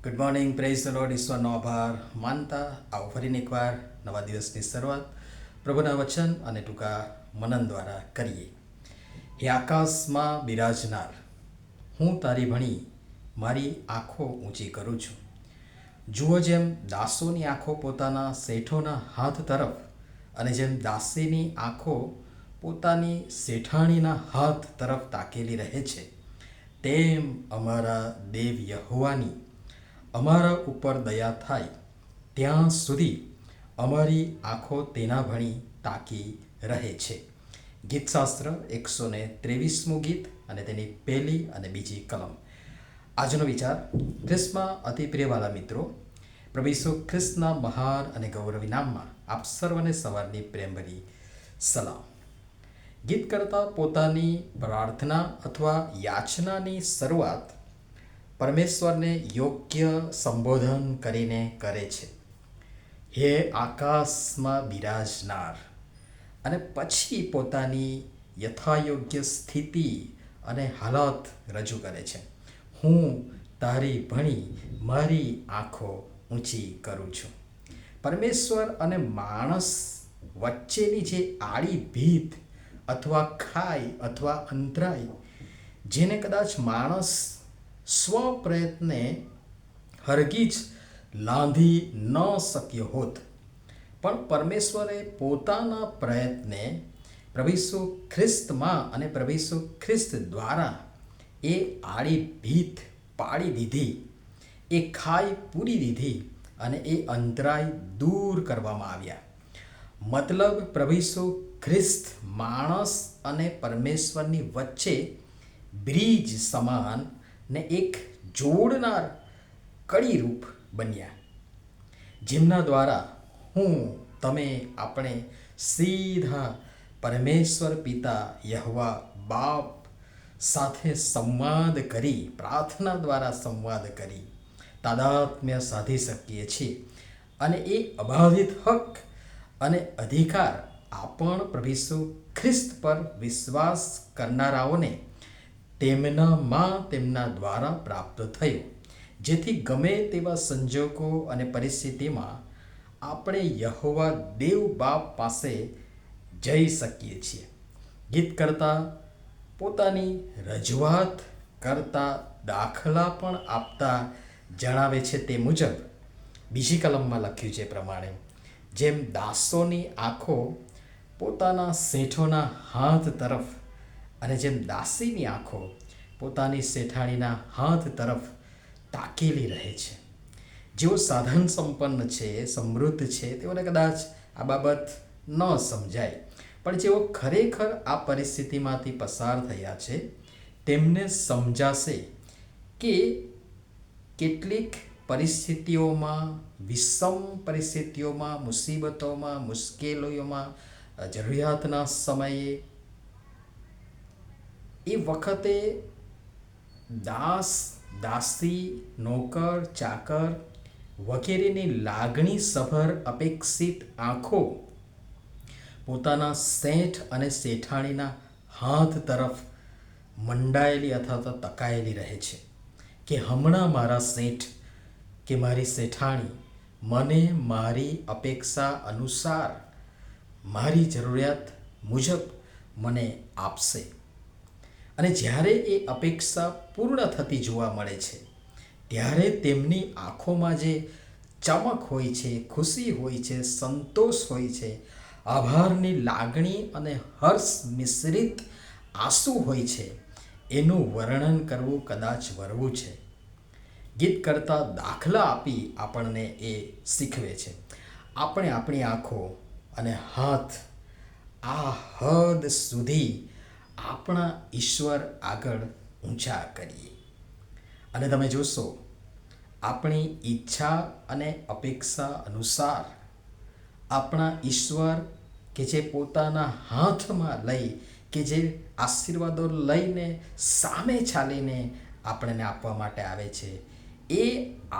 Good morning, praise the lord. ઈશ્વરનો આભાર માનતા આવો ફરીને એકવાર નવા દિવસની શરૂઆત પ્રભુના વચન અને ટૂંકા મનન દ્વારા કરીએ. હે આકાશમાં બિરાજનાર, હું તારી ભણી મારી આંખો ઊંચી કરું છું. જુઓ, જેમ દાસોની આંખો પોતાના શેઠોના હાથ તરફ અને જેમ દાસીની આંખો પોતાની શેઠાણીના હાથ તરફ તાકેલી રહે છે, તેમ અમારા દેવ યહોવાની અમારા ઉપર દયા થાય ત્યાં સુધી અમારી આંખો તેના ભણી તાકી રહે છે. ગીતશાસ્ત્ર 123મું ગીત અને તેની પહેલી અને બીજી કલમ. આજનો વિચાર. ખ્રિસ્તમાં અતિ પ્રિયવાલા મિત્રો, પ્રભુ ઈસુ ખ્રિસ્તના મહાન અને ગૌરવી નામમાં આપ સર્વને સવારની પ્રેમભરી સલામ. ગીત કરતા પોતાની પ્રાર્થના અથવા યાચનાની શરૂઆત પરમેશ્વરને યોગ્ય સંબોધન કરીને કરે છે, હે આકાશમાં બિરાજનાર, અને પછી પોતાની યથાયોગ્ય સ્થિતિ અને હાલત રજૂ કરે છે. હું તારી ભણી મારી આંખો ઊંચી કરું છું. પરમેશ્વર અને માણસ વચ્ચેની જે આડી ભીત અથવા ખાઈ અથવા અંતરાય, જેને કદાચ માણસ સ્વપ્રયત્ને હરગીજ લાંધી ન શક્યો હોત, પણ પરમેશ્વરે પોતાના પ્રયત્ને પ્રભુ ઈસુ ખ્રિસ્તમાં અને પ્રભુ ઈસુ ખ્રિસ્ત દ્વારા એ આડી ભીત પાડી દીધી, એ ખાઈ પૂરી દીધી અને એ અંતરાય દૂર કરવામાં આવ્યા. મતલબ પ્રભુ ઈસુ ખ્રિસ્ત માણસ અને પરમેશ્વરની વચ્ચે બ્રિજ સમાન ને એક જોડનાર કડીરૂપ બન્યા, જેમના દ્વારા હું, તમે, આપણે સીધા પરમેશ્વર પિતા યહોવા બાપ સાથે સંવાદ કરી, પ્રાર્થના દ્વારા સંવાદ કરી તાદાત્મ્ય સાધી શકીએ છીએ. અને એ અબાધિત હક અને અધિકાર આપણ પ્રભુ ઈસુ ખ્રિસ્ત પર વિશ્વાસ કરનારાઓને તેમના દ્વારા પ્રાપ્ત થયો, જેથી ગમે તેવા સંજોગો અને પરિસ્થિતિમાં આપણે યહોવા દેવ બાપ પાસે જઈ શકીએ છીએ. ગીત કરતા પોતાની રજૂઆત કરતા દાખલા પણ આપતા જણાવે છે તે મુજબ બીજી કલમમાં લખ્યું છે પ્રમાણે, જેમ દાસોની આંખો પોતાના શેઠોના હાથ તરફ અને જેમ દાસીની આંખો પોતાની શેઠાણીના હાથ તરફ તાકેલી રહે છે. જેઓ સાધન સંપન્ન છે, સમૃદ્ધ છે, તેઓને કદાચ આ બાબત ન સમજાય, પણ જેઓ ખરેખર આ પરિસ્થિતિમાંથી પસાર થયા છે તેમને સમજાશે કે કેટલીક પરિસ્થિતિઓમાં, વિષમ પરિસ્થિતિઓમાં, મુસીબતોમાં, મુશ્કેલીઓમાં, જરૂરિયાતના સમયે એ વખતે દાસ, દાસી, નોકર, ચાકર વગેરેની લાગણી સભર અપેક્ષિત આંખો પોતાના શેઠ અને શેઠાણીના હાથ તરફ મંડાયેલી અથવા તો તકાયેલી રહે છે કે હમણાં મારા શેઠ કે મારી શેઠાણી મને મારી અપેક્ષા અનુસાર, મારી જરૂરિયાત મુજબ મને આપશે. અને જ્યારે એ અપેક્ષા પૂર્ણ થતી જોવા મળે છે, ત્યારે તેમની આંખોમાં જે ચમક હોય છે, ખુશી હોય છે, સંતોષ હોય છે, આભારની લાગણી અને હર્ષ મિશ્રિત આંસુ હોય છે, એનું વર્ણન કરવું કદાચ વરવું છે. ગીત કરતા દાખલા આપી આપણને એ શીખવે છે. આપણે આપણી આંખો અને હાથ આ હદ સુધી આપણા ઈશ્વર આગળ ઊંચા કરીએ, અને તમે જોશો આપણી ઈચ્છા અને અપેક્ષા અનુસાર આપણા ઈશ્વર કે જે પોતાના હાથમાં લઈ, કે જે આશીર્વાદો લઈને સામે ચાલીને આપણને આપવા માટે આવે છે, એ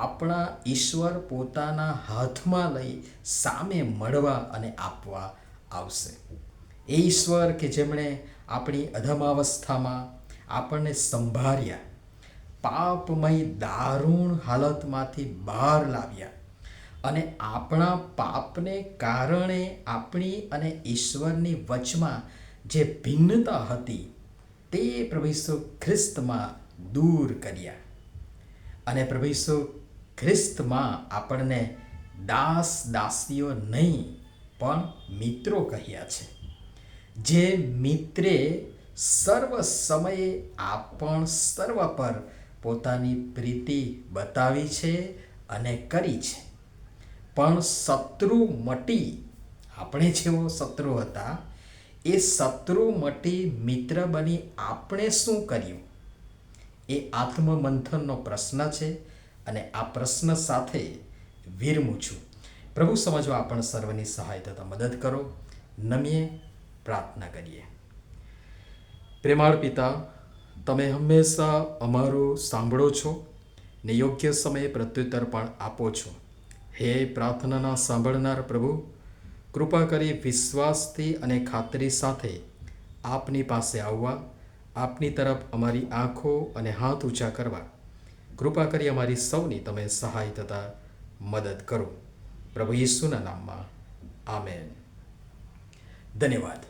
આપણા ઈશ્વર પોતાના હાથમાં લઈ સામે મળવા અને આપવા આવશે. એ ઈશ્વર કે જેમણે આપણી અધમાવસ્થામાં આપણને સંભાળ્યા, પાપમય દારૂણ હાલતમાંથી બહાર લાવ્યા અને આપણા પાપને કારણે આપણી અને ઈશ્વરની વચમાં જે ભિન્નતા હતી તે પ્રભુ ઈસુ ખ્રિસ્તમાં દૂર કર્યા. અને પ્રભુ ઈસુ ખ્રિસ્તમાં આપણને દાસ દાસીઓ નહીં પણ મિત્રો કહ્યા છે. જે મિત્રે સર્વ સમયે આપણ સર્વ પર પોતાની પ્રીતિ બતાવી છે અને કરી છે. પણ શત્રુ મટી, આપણે જેવો શત્રુ હતા એ શત્રુ મટી મિત્ર બની આપણે શું કર્યું? એ આત્મમંથનનો પ્રશ્ન છે અને આ પ્રશ્ન સાથે વિરમું છું. પ્રભુ સમજવા આપણ સર્વની સહાય થતા મદદ કરો. નમીએ પ્રાર્થના કરીએ. પ્રેમાળ પિતા, તમે હંમેશા અમારું સાંભળો છો ને યોગ્ય સમયે પ્રત્યુત્તર પણ આપો છો. હે પ્રાર્થનાના સાંભળનાર પ્રભુ, કૃપા કરી વિશ્વાસથી અને ખાતરી સાથે આપની પાસે આવવા, આપની તરફ અમારી આંખો અને હાથ ઊંચા કરવા કૃપા કરી અમારી સૌની તમે સહાય થતા મદદ કરો. પ્રભુ ઈસુના નામમાં આમેન. ધન્યવાદ.